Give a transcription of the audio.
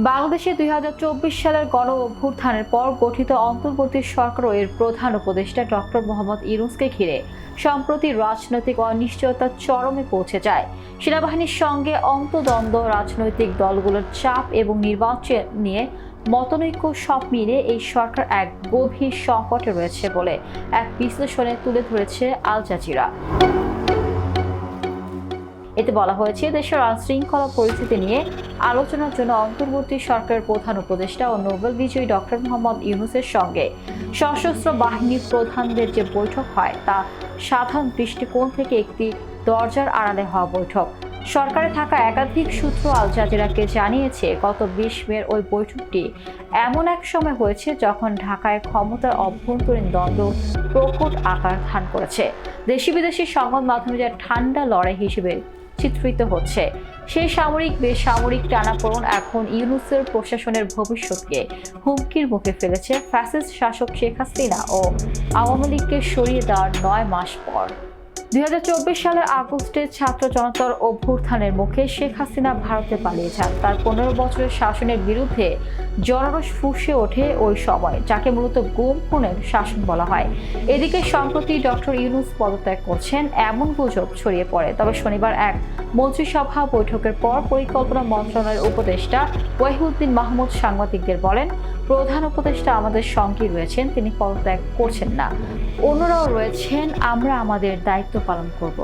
বাংলাদেশে ২০২৪ সালের গণ অভ্যুত্থানের পর গঠিত অন্তর্বর্তী সরকার ও এর প্রধান উপদেষ্টা ডক্টর মোহাম্মদ ইউনূসকে ঘিরে সম্প্রতি রাজনৈতিক অনিশ্চয়তা চরমে পৌঁছে যায়। সেনাবাহিনীর সঙ্গে অন্তদ্বন্দ্ব, রাজনৈতিক দলগুলোর চাপ এবং নির্বাচন নিয়ে মতানৈক্য সব মিলে এই সরকার এক গভীর সংকটে রয়েছে বলে এক বিশ্লেষণে তুলে ধরেছে আল জাজিরা। এতে বলা হয়েছে, দেশের আইনশৃঙ্খলা পরিস্থিতি নিয়ে আলোচনার জন্য অন্তর্বর্তী সরকারের প্রধান উপদেষ্টা ও নোবেল বিজয়ী ডক্টর মোহাম্মদ ইউনূসের সঙ্গে সশস্ত্র বাহিনীর প্রধানদের যে বৈঠক হয় তা সাধারণ দৃষ্টিকোণ থেকে একটি দরজার আড়ালে হওয়া বৈঠক। সরকারে থাকা একাধিক সূত্র আল জাজিরাকে জানিয়েছে, গত ২০ মের ওই বৈঠকটি এমন এক সময় হয়েছে যখন ঢাকায় ক্ষমতার অভ্যন্তরীণ দ্বন্দ্ব প্রকট আকার ধারণ করেছে। দেশি বিদেশি সংবাদ মাধ্যমে যা ঠান্ডা লড়াই হিসেবে চিত্রিত হচ্ছে, সেই সামরিক বেসামরিক টানাপোড়েন এখন ইউনূসের প্রশাসনের ভবিষ্যৎকে হুমকির মুখে ফেলেছে ফ্যাসিস্ট শাসক শেখ হাসিনা ও আওয়ামী লীগকে সরিয়ে দেওয়ার ৯ মাস পর। ২০২৪ সালের আগস্টে ছাত্র জনতার অভ্যুত্থানের মুখে শেখ হাসিনা ভারতে পালিয়ে যান। তার ১৫ বছরের শাসনের বিরুদ্ধে জনরোষ ফুঁসে ওঠে ওই সময়, যাকে মূলত গুম খুনের শাসন বলা হয়। এদিকে সম্প্রতি ডক্টর ইউনূস পদত্যাগ করছেন এমন গুজব ছড়িয়ে পড়ে। তবে শনিবার এক মন্ত্রিসভা বৈঠকের পর পরিকল্পনা মন্ত্রণালয়ের উপদেষ্টা ওয়াহিউদ্দিন মাহমুদ সাংবাদিকদের বলেন, প্রধান উপদেষ্টা আমাদের সঙ্গেই রয়েছেন, তিনি পদত্যাগ করছেন না। অন্যরাও রয়েছেন, আমরা আমাদের দায়িত্ব পালন করব।